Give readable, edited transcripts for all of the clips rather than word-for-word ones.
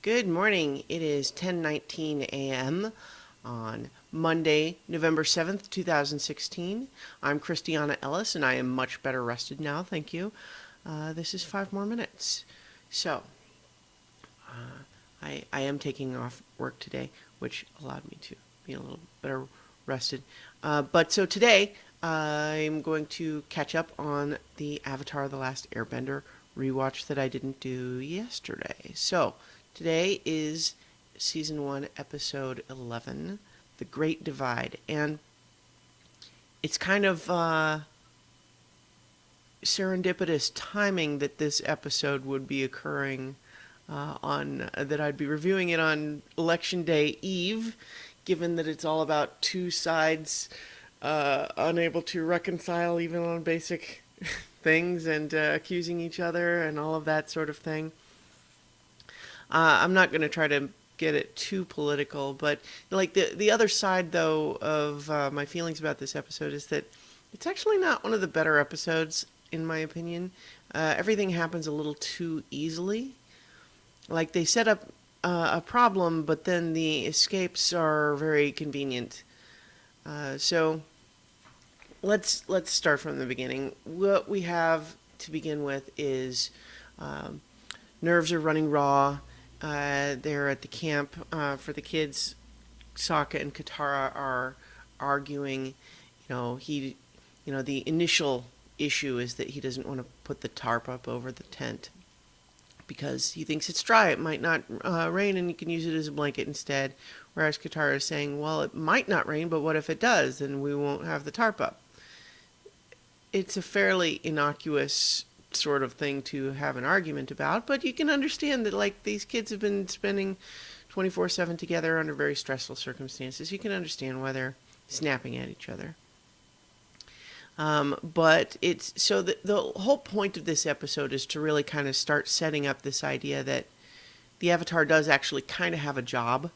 Good morning. It is 10:19 a.m. on Monday, November 7th, 2016. I'm Christiana Ellis, and I am much better rested now, thank you. This is 5 more minutes. So, I am taking off work today, which allowed me to be a little better rested. But today, I'm going to catch up on the Avatar: The Last Airbender rewatch that I didn't do yesterday. So, today is Season 1, Episode 11, The Great Divide. And it's kind of serendipitous timing that this episode would be occurring that I'd be reviewing it on Election Day Eve, given that it's all about two sides unable to reconcile even on basic things and accusing each other and all of that sort of thing. I'm not going to try to get it too political, but like the other side though of my feelings about this episode is that it's actually not one of the better episodes in my opinion. Everything happens a little too easily. Like they set up a problem, but then the escapes are very convenient. So let's start from the beginning. What we have to begin with is nerves are running raw. They're at the camp for the kids. Sokka and Katara are arguing. The initial issue is that he doesn't want to put the tarp up over the tent because he thinks it's dry. It might not rain, and you can use it as a blanket instead. Whereas Katara is saying, well, it might not rain, but what if it does? Then we won't have the tarp up. It's a fairly innocuous sort of thing to have an argument about, but you can understand that like these kids have been spending 24/7 together under very stressful circumstances. You can understand why they're snapping at each other. But it's so the whole point of this episode is to really kind of start setting up this idea that the Avatar does actually kind of have a job.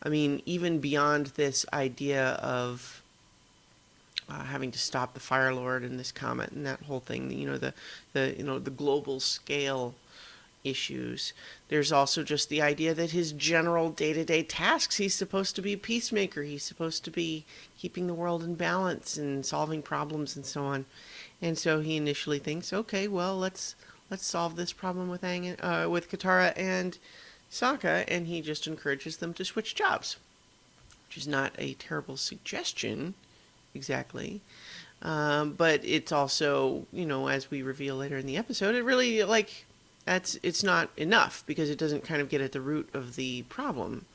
I mean, even beyond this idea of having to stop the Fire Lord and this comet and that whole thing, the global scale issues. There's also just the idea that his general day-to-day tasks, he's supposed to be a peacemaker. He's supposed to be keeping the world in balance and solving problems and so on. And so he initially thinks, okay, well, let's solve this problem with Katara and Sokka, and he just encourages them to switch jobs, which is not a terrible suggestion exactly. But it's also, as we reveal later in the episode, it really, it's not enough because it doesn't kind of get at the root of the problem,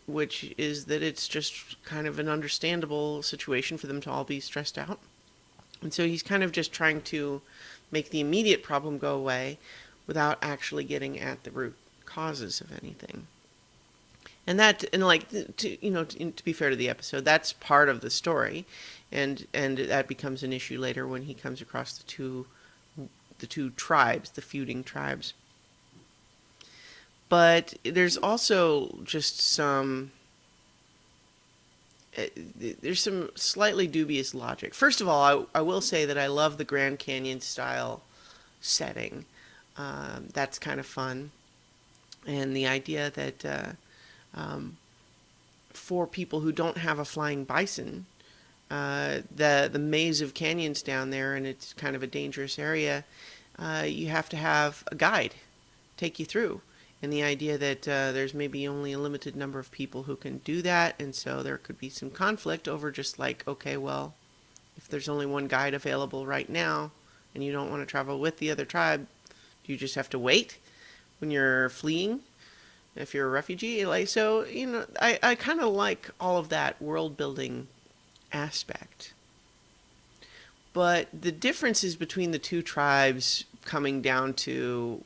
which is that it's just kind of an understandable situation for them to all be stressed out. And so he's kind of just trying to make the immediate problem go away without actually getting at the root causes of anything. And to be fair to the episode, that's part of the story, and that becomes an issue later when he comes across the two tribes, the feuding tribes. But there's also just there's some slightly dubious logic. First of all, I will say that I love the Grand Canyon style setting. That's kind of fun, and the idea that for people who don't have a flying bison, the maze of canyons down there, and it's kind of a dangerous area, you have to have a guide take you through. And the idea that there's maybe only a limited number of people who can do that, and so there could be some conflict over just like, okay, well, if there's only one guide available right now, and you don't want to travel with the other tribe, do you just have to wait when you're fleeing? If you're a refugee, I kind of like all of that world building aspect. But the differences between the two tribes coming down to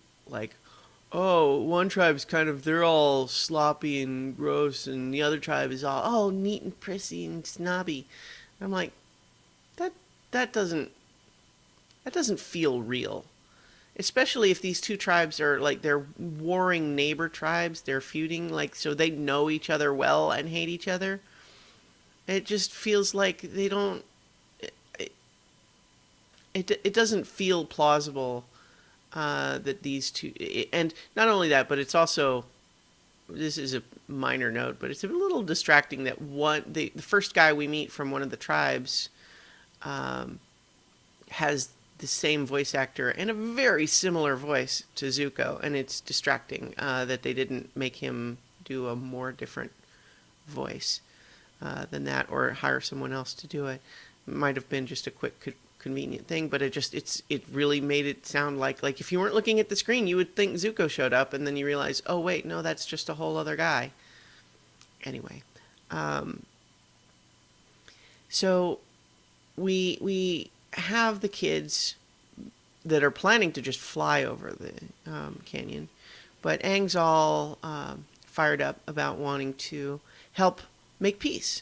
one tribe's they're all sloppy and gross, and the other tribe is all neat and prissy and snobby. I'm like, that doesn't feel real. Especially if these two tribes are they're warring neighbor tribes, they're feuding, so they know each other well and hate each other. It just feels like they don't. It doesn't feel plausible that these two, and not only that, but it's also, this is a minor note, but it's a little distracting that the first guy we meet from one of the tribes has the same voice actor and a very similar voice to Zuko, and it's distracting that they didn't make him do a more different voice than that, or hire someone else to do it. It might have been just a quick, convenient thing, but it really made it sound like if you weren't looking at the screen, you would think Zuko showed up, and then you realize, oh wait, no, that's just a whole other guy. Anyway, so we have the kids that are planning to just fly over the canyon, but Aang's all fired up about wanting to help make peace.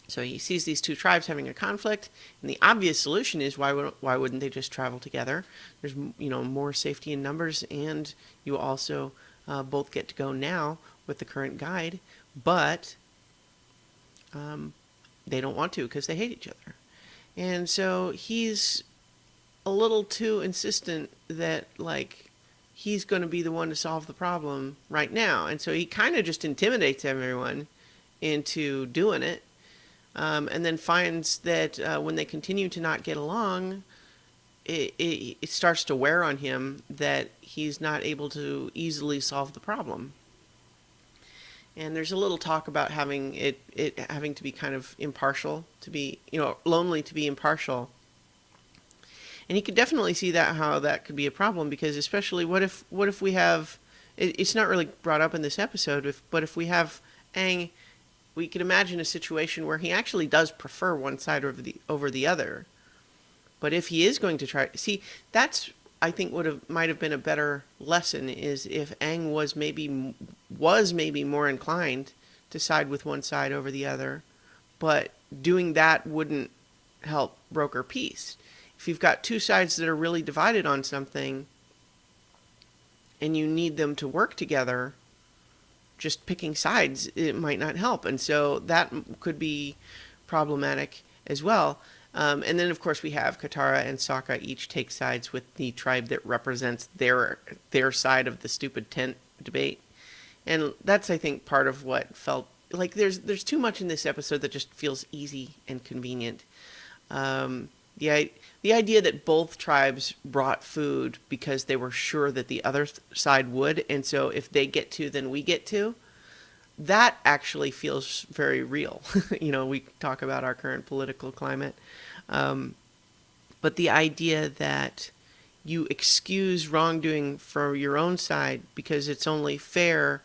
So he sees these two tribes having a conflict, and the obvious solution is why wouldn't they just travel together? There's more safety in numbers, and you also both get to go now with the current guide, but they don't want to because they hate each other. And so he's a little too insistent that he's going to be the one to solve the problem right now. And so he kind of just intimidates everyone into doing it. And then finds that when they continue to not get along, it starts to wear on him that he's not able to easily solve the problem. And there's a little talk about having having to be kind of impartial, to be, lonely to be impartial. And he could definitely see how that could be a problem, because especially what if we have, it's not really brought up in this episode, but if we have Aang, we could imagine a situation where he actually does prefer one side over the other. But if he is going to try, that's, I think, might have been a better lesson, is if Aang was maybe more inclined to side with one side over the other, but doing that wouldn't help broker peace. If you've got two sides that are really divided on something, and you need them to work together, just picking sides, it might not help. And so that could be problematic as well. And then, of course, we have Katara and Sokka each take sides with the tribe that represents their side of the stupid tent debate. And that's, I think, part of what felt like there's too much in this episode that just feels easy and convenient. The idea that both tribes brought food because they were sure that the other side would, and so if they get to, then we get to, that actually feels very real. We talk about our current political climate. But the idea that you excuse wrongdoing for your own side because it's only fair,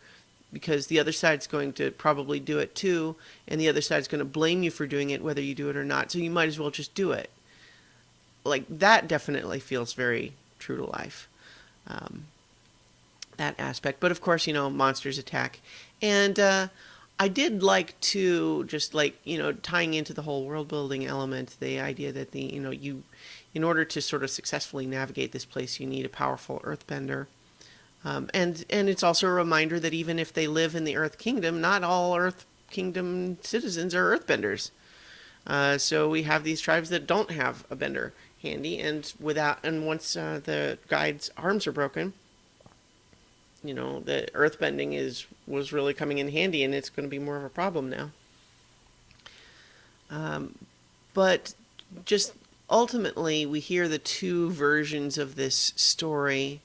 because the other side's going to probably do it too, and the other side's going to blame you for doing it whether you do it or not, so you might as well just do it. That definitely feels very true to life, that aspect. But of course, monsters attack. And I did like to just tying into the whole world building element, the idea that you, in order to sort of successfully navigate this place, you need a powerful earthbender. And it's also a reminder that even if they live in the Earth Kingdom, not all Earth Kingdom citizens are earthbenders. So we have these tribes that don't have a bender handy, and once the guide's arms are broken, the earthbending was really coming in handy, and it's going to be more of a problem now. But just ultimately, we hear the two versions of this story,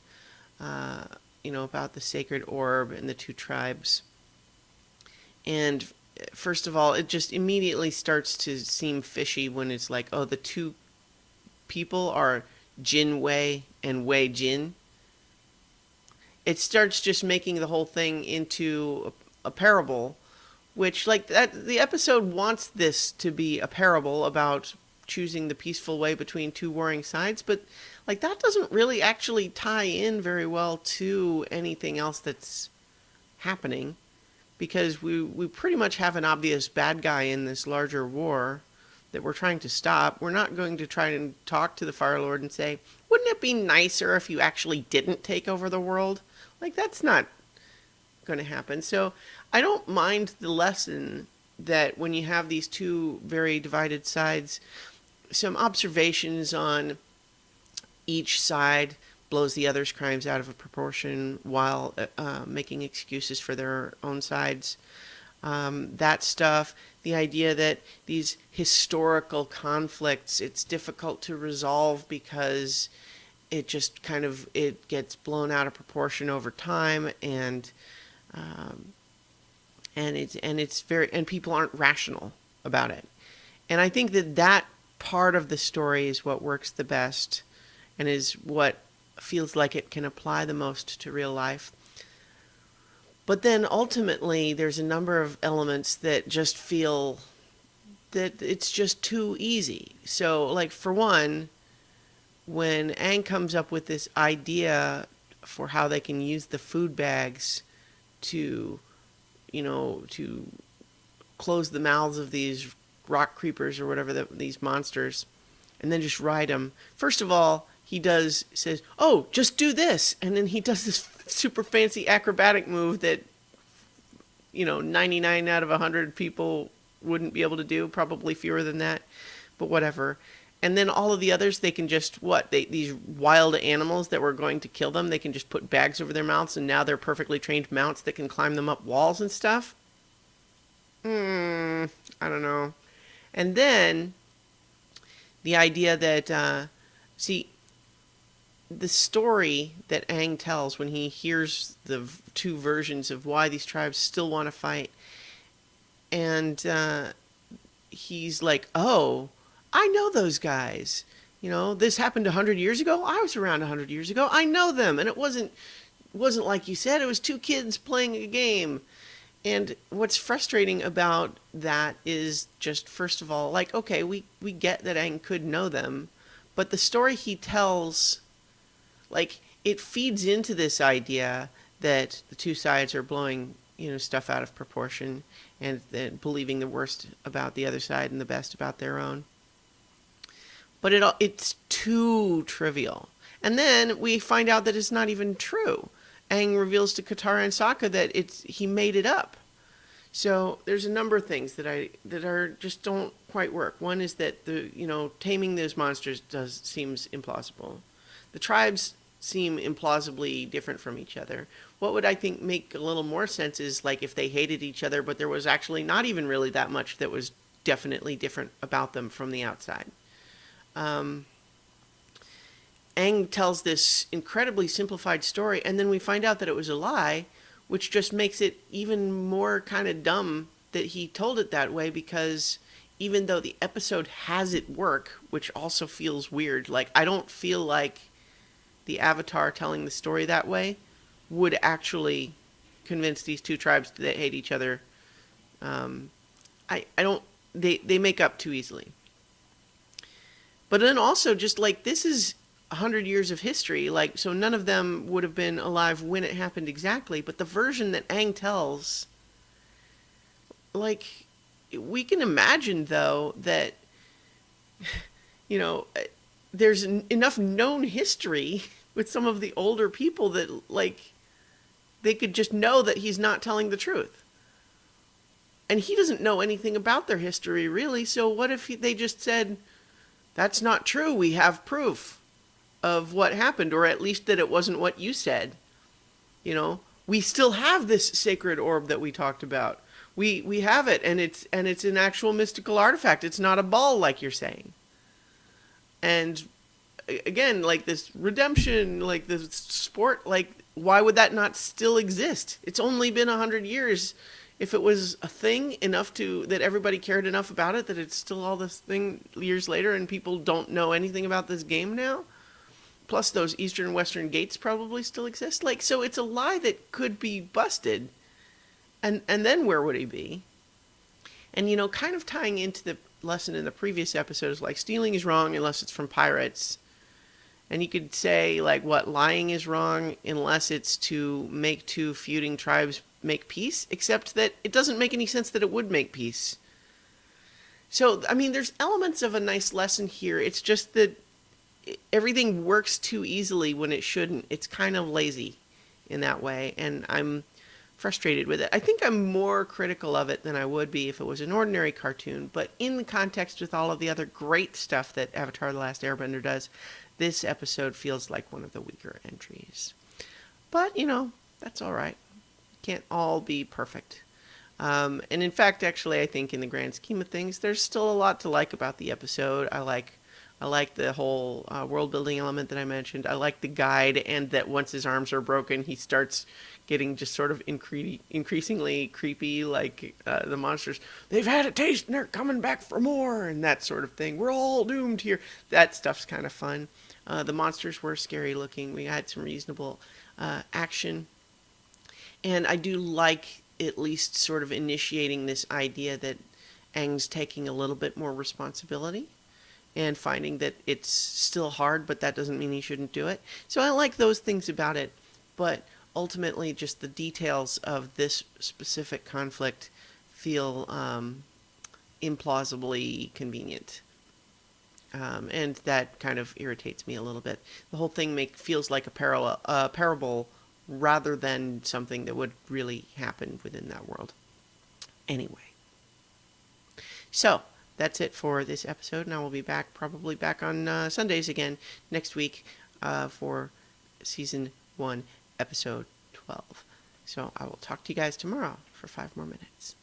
about the sacred orb and the two tribes. And first of all, it just immediately starts to seem fishy when it's like, oh, the two people are Jin Wei and Wei Jin. It starts just making the whole thing into a parable, which, the episode wants this to be a parable about choosing the peaceful way between two warring sides, but that doesn't really actually tie in very well to anything else that's happening, because we pretty much have an obvious bad guy in this larger war that we're trying to stop. We're not going to try and talk to the Fire Lord and say, wouldn't it be nicer if you actually didn't take over the world? That's not going to happen. So I don't mind the lesson that when you have these two very divided sides, some observations on each side blows the other's crimes out of proportion while making excuses for their own sides. That stuff, the idea that these historical conflicts, it's difficult to resolve because it just kind of, it gets blown out of proportion over time, and it's very, and people aren't rational about it. And I think that part of the story is what works the best and is what feels like it can apply the most to real life. But then ultimately, there's a number of elements that just feel that it's just too easy. So, like, for one, when Aang comes up with this idea for how they can use the food bags to, to close the mouths of these rock creepers or whatever, these monsters, and then just ride them. First of all, he says, oh, just do this. And then he does this super fancy acrobatic move that, 99 out of 100 people wouldn't be able to do, probably fewer than that, but whatever. And then all of the others, they can just, these wild animals that were going to kill them, they can just put bags over their mouths, and now they're perfectly trained mounts that can climb them up walls and stuff. I don't know. And then the idea that, the story that Aang tells when he hears the two versions of why these tribes still want to fight, and he's like, oh, I know those guys. This happened 100 years ago. I was around 100 years ago. I know them. And it wasn't like you said. It was two kids playing a game. And what's frustrating about that is just, first of all, like, okay, we get that Aang could know them, but the story he tells, like, it feeds into this idea that the two sides are blowing, stuff out of proportion, and then believing the worst about the other side and the best about their own. But it's too trivial. And then we find out that it's not even true. Aang reveals to Katara and Sokka that he made it up. So there's a number of things that are just don't quite work. One is that taming those monsters seems implausible. The tribes seem implausibly different from each other. What would I think make a little more sense is like if they hated each other, but there was actually not even really that much that was definitely different about them from the outside. Aang tells this incredibly simplified story, and then we find out that it was a lie, which just makes it even more kind of dumb that he told it that way, because even though the episode has it work, which also feels weird, like I don't feel like the Avatar telling the story that way would actually convince these two tribes that hate each other. They make up too easily. But then also just like, this is 100 years of history, like, so none of them would have been alive when it happened exactly, but the version that Aang tells, like, we can imagine though that, there's enough known history with some of the older people that, like, they could just know that he's not telling the truth. And he doesn't know anything about their history, really, so what if they just said, that's not true, we have proof of what happened, or at least that it wasn't what you said. We still have this sacred orb that we talked about. We have it, and it's an actual mystical artifact. It's not a ball like you're saying. And again, like this redemption, like this sport, like why would that not still exist? It's only been 100 years. If it was a thing enough that everybody cared enough about it, that it's still all this thing years later and people don't know anything about this game now. Plus those Eastern and Western gates probably still exist. Like, so it's a lie that could be busted. And then where would he be? And, kind of tying into the lesson in the previous episodes, like stealing is wrong unless it's from pirates. And you could say, like, lying is wrong unless it's to make two feuding tribes make peace, except that it doesn't make any sense that it would make peace. So, I mean, there's elements of a nice lesson here. It's just that everything works too easily when it shouldn't. It's kind of lazy in that way, and I'm frustrated with it. I think I'm more critical of it than I would be if it was an ordinary cartoon, but in the context with all of the other great stuff that Avatar: The Last Airbender does, this episode feels like one of the weaker entries. But, you know, that's all right. Can't all be perfect. And in fact, actually, I think in the grand scheme of things, there's still a lot to like about the episode. I like the whole world building element that I mentioned. I like the guide, and that once his arms are broken, he starts getting just sort of increasingly creepy, like the monsters. They've had a taste and they're coming back for more, and that sort of thing. We're all doomed here. That stuff's kind of fun. The monsters were scary looking. We had some reasonable action. And I do like at least sort of initiating this idea that Aang's taking a little bit more responsibility and finding that it's still hard, but that doesn't mean he shouldn't do it. So I like those things about it, but ultimately just the details of this specific conflict feel implausibly convenient. And that kind of irritates me a little bit. The whole thing feels like a parable rather than something that would really happen within that world. Anyway, so that's it for this episode. Now we'll be probably back on Sundays again next week for Season 1, Episode 12. So I will talk to you guys tomorrow for 5 more minutes.